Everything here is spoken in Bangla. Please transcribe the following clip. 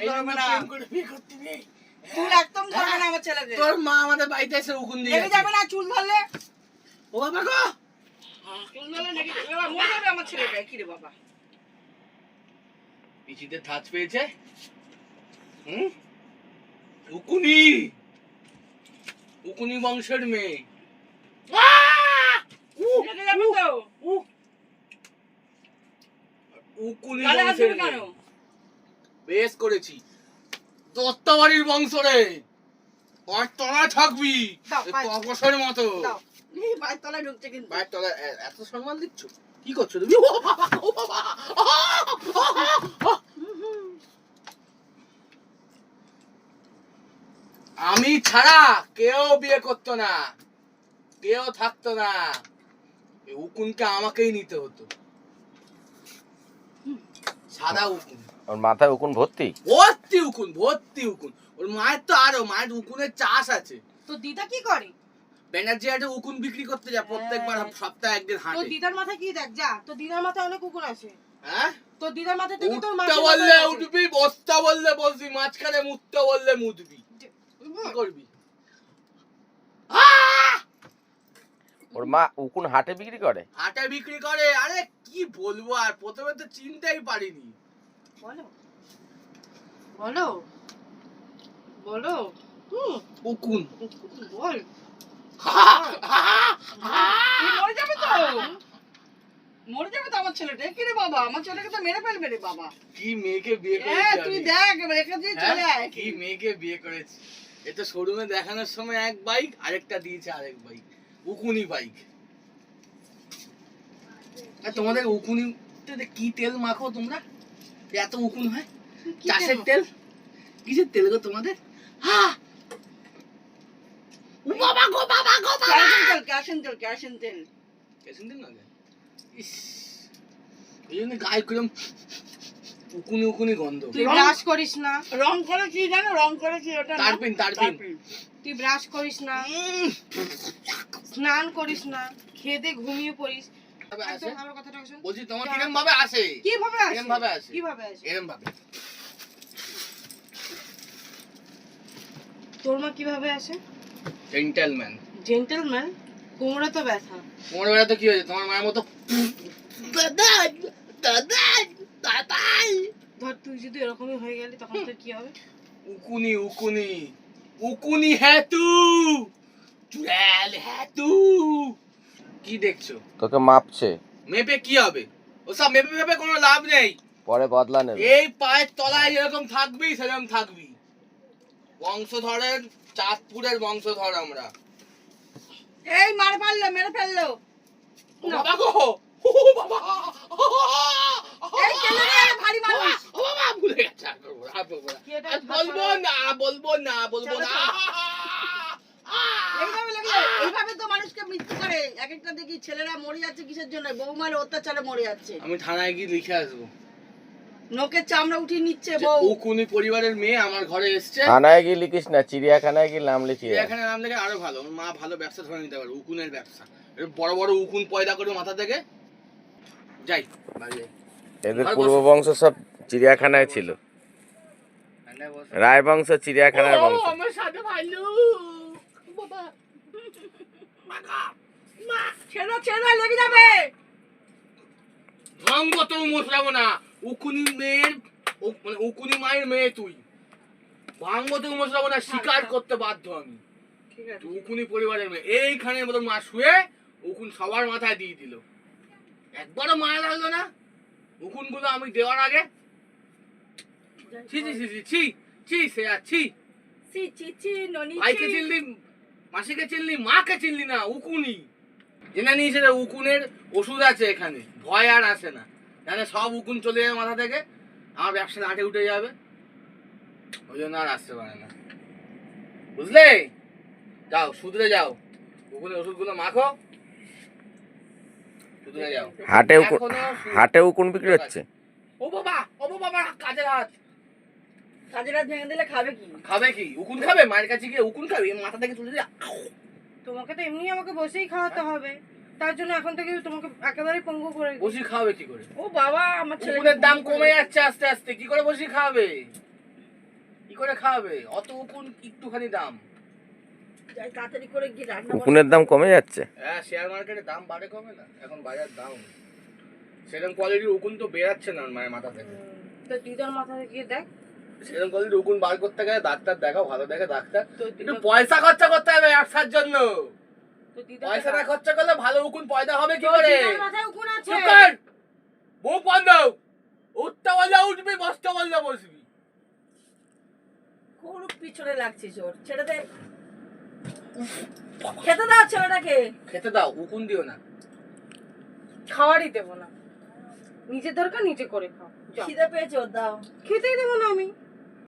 ধরবে না। চুল একদম ধরবে না আমার ছেলেকে। তোর মা আমাদের বাড়িতে এসে উকুন দিয়ে লেগে যাবে না চুল ধরলে? ও বাবা গো, চুল ধরলে লেগে যাবে, এবার মরে যাবে আমার ছেলেটা। কি রে বাবা, পিচিতে ধাঁচ পেয়েছে। উকুনি, উকুনি বংশের মেয়ে। লেগে যাবে তো। উকুনি গালে হাত বংশের দিবি কেন? মেয়ে। বেশ করেছি, দত্তবাড়ির বংশ রে, আর তোরা থাকবি দাও, পায়ে। ককসের মতো। দাও, এই পায়ের তলায় ঢুকছে কিন্তু। বাইর তলায় এত সম্মান দিচ্ছ, কি করছো তুমি? ও বাবা, ও বাবা। আমি ছাড়া কেউ বিয়ে করতো না, কেউ থাকতো না, এই উকুনকে আমাকেই নিতে হতো। সাদা উকুন, ওর মাথায় উকুন ভর্তি। ভর্তি উকুন, ভর্তি উকুন। ওর মায়ের তো আরো, মায়ের উকুনের চাষ আছে। তো দিদা কি করে? ব্যানার্জি হাটে উকুন বিক্রি করতে যায় প্রত্যেকবার, সপ্তাহে একদিন তো হাটে। দিদার মাথায় কি দেখ, যা তো দিদার মাথায় অনেক কুকুর আছে। হ্যাঁ, তো দিদার মাথায় থেকে তোর উঠতে মাথায় বললে আছে। উঠবি, বসতে বললে বসবি, মাঝখানে মুততে বললে মুতবি। কি করবি? ওর মা উকুন হাটে বিক্রি করে। হাটে বিক্রি করে। আরে কি বলবো, আর প্রথমে তো চিনতেই পারিনি। বলো বলো বলো। উকুন বল। মরে যাবে তো, মরে যাবে তো আমার ছেলেটা। কি রে বাবা, আমার ছেলেকে তো মেরে ফেলবে রে বাবা। কি মেয়েকে বিয়ে হ্যাঁ করেছি তুই আমি। দেখ, রেখে দিয়ে চলে হ্যাঁ, আয়। কি মেয়েকে বিয়ে করেছি। এটা শোরুমে দেখানোর সময় এক বাইক, আরেকটা দিয়েছে আরেক বাইক, উকুনি বাইক। আর তোমাদের উকুনিতে কি তেল মাখো তোমরা, এত উকুন হয়? কি চাষের তেল? তেল? কিসের তেল গো তোমাদের? হ্যাঁ, ও বাবা গো, বাবা গো, বাবা। কেরোসিন তেল, কেরোসিন তেল, কেরোসিন তেল। কেরোসিন তেল না? ইস, এই জন্য গায়ে কিরম উকুনি উকুনি গন্ধ। তুই ব্রাশ করিস না। রং করে কি জানো, রং করে কি ওটা? তারপিন, তারপিন। তুই ব্রাশ করিস না, স্নান করিস না, খেয়ে দিয়ে ঘুমিয়ে পড়িস। আসে? আমার কথাটা শোন। বলছি তোমার কিরম ভাবে আসে? কিভাবে আসে? কিরম ভাবে আসে? কিভাবে আসে? এরম ভাবে। তোর মা কিভাবে আসে? জেন্টলম্যান। জেন্টলম্যান? কোমরে তো ব্যথা। তোমার বেলা তো কি হয়েছে, তোমার মায়ের মতো দাদা দাদা দাদা। ধর তুই যদি এরকমই হয়ে গেলি তখন তোর কি হবে? উকুনি উকুনি উকুনি হ্যাঁ তু, চুড়াল হ্যাঁ তু। কি দেখছো? তোকে মাপছে, মেপে কি হবে? ওসব মেপে মেপে কোনো লাভ নেই। পরে বদলা নেবে। এই পায়ের তলায় যেরকম থাকবি সেরকম থাকবি। বংশধরের, চাঁদপুরের বংশধর আমরা। এই মার ফেললো, মেরে ফেললো। ও বাবা গো, ও বাবা, এই ছেলে রে, ভারী মানুষ। ও বাবা, ভুলে গেছে, আর বলবো না, আর বলবো না। কি এটা? আর বলবো না, বলবো না, বলবো না। এইভাবে লেগে যায়। এইভাবে তো মানুষকে মৃত্যু করে। এক একটা দেখি ছেলেরা মরে যাচ্ছে কিসের জন্য? বৌমার অত্যাচারে মরে যাচ্ছে। আমি থানায় গিয়ে লিখে আসবো নোকের চামড়া উঠিয়ে নিচ্ছে যে বউ। উকুনি পরিবারের মেয়ে আমার ঘরে এসছে। থানায় গিয়ে লিখিস না, চিড়িয়াখানায় গিয়ে নাম লিখিয়ে আয়। এখানে নাম লেখে আরো ভালো, ওর মা ভালো ব্যবসা ধরে নিতে পারে, উকুনের ব্যবসা। এর বড় বড় উকুন পয়দা করে মাথা থেকে। যাই বাড়ি যাই। এদের পূর্ব বংশ সব চিড়িয়াখানায় ছিল। রায় বংশ চিড়িয়াখানার ও, বংশ। আমার সাথে ভালো বাবা। মা, ছেড়ো ছেড়ো, লেগে যাবে। ভাঙবো তো মশলাবো না। উকুনি মেয়ের, মানে উকুনি মায়ের মেয়ে তুই। ভাঙবো তো মশলাবো না, স্বীকার করতে বাধ্য আমি। ঠিক আছে। তুই উকুনি পরিবারের মেয়ে। এইখানে মতো মা শুয়ে উকুন সবার মাথায় দিয়ে দিল। একবারও মায়া লাগলো না উকুন গুলো আমি দেওয়ার আগে? ছি ছি ছি ছি ছি ছি সে ছি। চি চি চি ননি ভাইকে চি। চিনলি, মাসিকে চিনলি, মাকে চিনলি না, উকুনি। জেনে নিয়েছে রে, উকুনের ওষুধ আছে এখানে, ভয় আর আসে না। জানে সব উকুন চলে যাবে মাথা থেকে, আমার ব্যবসা লাটে উঠে যাবে, ওই জন্য আর আসতে পারে না। বুঝলে? যাও শুধরে যাও, উকুনের ওষুধগুলো মাখো, শুধরে যাও। হাটে উকুন, এখনো হাটে উকুন বিক্রি হচ্ছে। ও বাবা, ও বাবা, কাজের হাত। কাজের হাত ভেঙে দিলে খাবে কি? খাবে কি? উকুন খাবে? মায়ের কাছে গিয়ে উকুন খাবে? মাথা থেকে তুলে দিয়ে তোমাকে তো এমনি আমাকে বসেই খাওয়াতে হবে। তার জন্য এখন থেকে তোমাকে একেবারে পঙ্গু করে দিই। বসি খাওয়াবে কি করে? ও বাবা, আমার ছেলে উকুনের দাম কমে যাচ্ছে আস্তে আস্তে, কি করে বসি খাওয়াবে? কি করে খাওয়াবে? অত উকুন একটুখানি দাম। যাই তাড়াতাড়ি করে গিয়ে রান্না উকুনের দাম কমে যাচ্ছে। হ্যাঁ, শেয়ার মার্কেটে দাম বাড়ে কমে না, এখন বাজার দাম সেরকম কোয়ালিটির উকুন তো বেরাচ্ছে না মায়ের মাথা থেকে। তো দিদার মাথা থেকে দেখ, সেরকম কোয়ালিটির উকুন বার করতে গেলে ডাক্তার দেখাও, ভালো দেখে ডাক্তার। তো একটু দিদা পয়সা খরচা করতে হবে ব্যবসার জন্য। তো দিদা পয়সা না খরচা করলে ভালো উকুন পয়দা হবে কি করে? দিদার মাথায় উকুন আছে। চুপ কর, মুখ বন্ধ। উঠতে বললে উঠবি, বসতে বললে বসবি। খুব পিছনে লাগছিস ওর, ছেড়ে দে, খেতে দাও ছেলেটাকে। খেতে দাও, উকুন দিও না। খাওয়ারই দেবো না, নিজের দরকার নিজে করে খাও। যাও। খিদে পেয়েছে ওর, দাও। খেতেই দেবো না আমি।